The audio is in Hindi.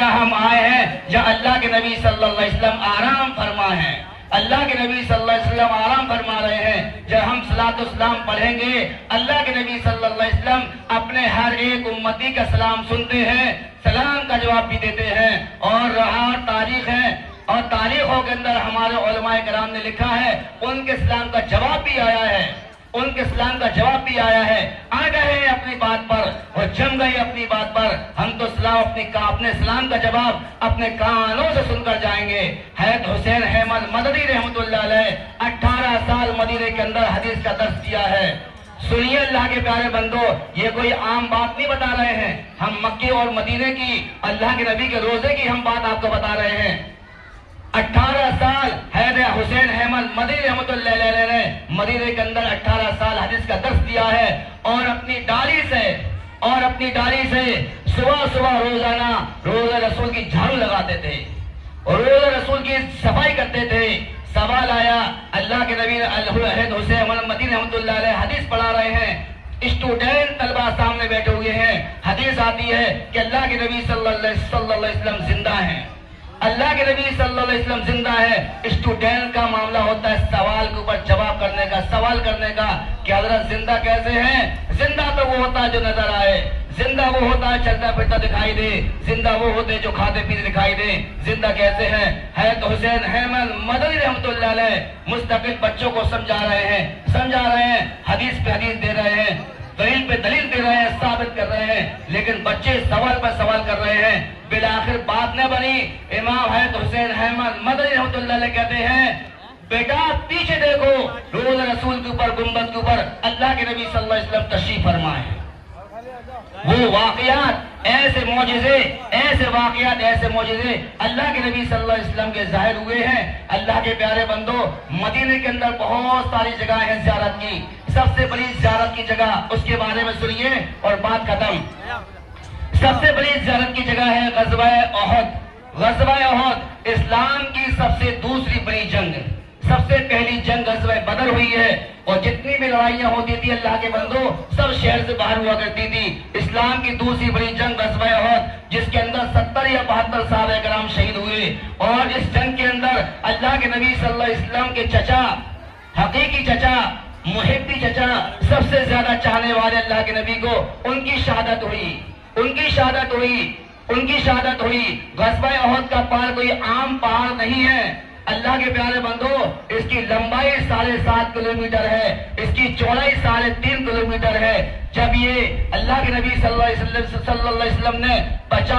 जगह हम आए हैं जहाँ अल्लाह के नबी सल्लल्लाहु अलैहि वसल्लम आराम फरमा है। अल्लाह के नबी सल्लल्लाहु अलैहि वसल्लम आराम फरमा रहे हैं। जब हम सलातो सलाम पढ़ेंगे, अल्लाह के नबी सल्लल्लाहु अलैहि वसल्लम अपने हर एक उम्मती का सलाम सुनते हैं, सलाम का जवाब भी देते हैं। और रहा तारीख है, और तारीखों के अंदर हमारे उलमाए किराम ने लिखा है, उनके सलाम का जवाब भी आया है, उनके सलाम का जवाब भी आया है। आ गए अपनी बात पर और जम गए अपनी बात पर। हम तो सलाम अपने सलाम का जवाब अपने कानों से सुनकर जाएंगे। हैत हुसैन अहमद मदनी रहमतुल्लाह अलैह 18 साल मदीने के अंदर हदीस का दर्स दिया है। सुनिए अल्लाह के प्यारे बंदो, ये कोई आम बात नहीं बता रहे हैं। हम मक्के और मदीने की, अल्लाह के नबी के रोजे की हम बात आपको बता रहे हैं। 18 साल हैदर हुसैन अहमद मदनी रहमतुल्लाह अलैह ने मदीने के अंदर 18 साल हदीस का दर्स दिया है। और अपनी डाली से सुबह सुबह रोजाना रोजा रसूल की झाड़ू लगाते थे और रोजा रसूल की सफाई करते थे। सवाल आया, अल्लाह के नबी हैदर हुसैन अहमद मदनी रहमतुल्लाह अलैह हदीस पढ़ा रहे हैं, स्टूडेंट तलबा सामने बैठे हुए हैं। हदीस आती है कि अल्लाह के नबी सल्लल्लाहु अलैहि वसल्लम जिंदा हैं, अल्लाह के नबी सल्लल्लाहु अलैहि वसल्लम जिंदा है। स्टूडेंट का मामला होता है सवाल के ऊपर जवाब करने का, सवाल करने का कि हज़रत जिंदा कैसे हैं। जिंदा तो वो होता है जो नजर आए, जिंदा वो होता है चलता फिरता दिखाई दे, जिंदा वो होते जो खाते पीते दिखाई दे। जिंदा कैसे हैं? हैदर हुसैन अहमद मदनी रहमतुल्लाह अलैह मुस्तकिल बच्चों को समझा रहे हैं, हदीस पे हदीस दे रहे हैं, दलील पे दलील दे रहे हैं, साबित कर रहे हैं। लेकिन बच्चे सवाल पर सवाल कर रहे हैं। बिलाखिर बात न बनी। इमाम हैदर हुसैन अहमद मदनी रहमतुल्लाह अलैह कहते हैं, बेटा पीछे देखो, रोज़ रसूल के ऊपर, गुंबद के ऊपर अल्लाह के नबी सल्लल्लाहु अलैहि वसल्लम तशरीफ फरमाए। वो वाक़यात, ऐसे मौजिज़े अल्लाह के नबी सल्लल्लाहु अलैहि वसल्लम के जाहिर हुए हैं। अल्लाह के प्यारे बंदो, मदीने के अंदर बहुत सारी जगह है ज़ियारत की। सबसे बड़ी ज़ियारत की जगह, उसके बारे में सुनिए और बात खत्म। सबसे बड़ी ज़ियारत की जगह है ग़ज़वा-ए ओहद। ग़ज़वा-ए ओहद इस्लाम की सबसे दूसरी बड़ी जंग। सबसे पहली जंग ग़ज़वा-ए बदर हुई है और जितनी भी लड़ाइयां होती थी अल्लाह के बंदो, सब शहर से बाहर हुआ करती थी। इस्लाम की दूसरी बड़ी जंग ग़ज़वा-ए ओहद, जिसके अंदर 70 या 72 सहाबा किराम शहीद हुए। और इस जंग के अंदर अल्लाह के नबी सल्लल्लाहु अलैहि वसल्लम के चचा, हकीकी चचा, मुहिब्बी चचा, सबसे ज्यादा चाहने वाले अल्लाह के नबी को, उनकी शहादत हुई। ग़ज़वा-ए ओहद का पहाड़ कोई आम पहाड़ नहीं है। अल्लाह के प्यारे बंदो, इसकी लंबाई 7.5 किलोमीटर है, इसकी चौड़ाई 3.5 किलोमीटर है। जब ये अल्लाह के नबी सल्लल्लाहु अलैहि वसल्लम ने 50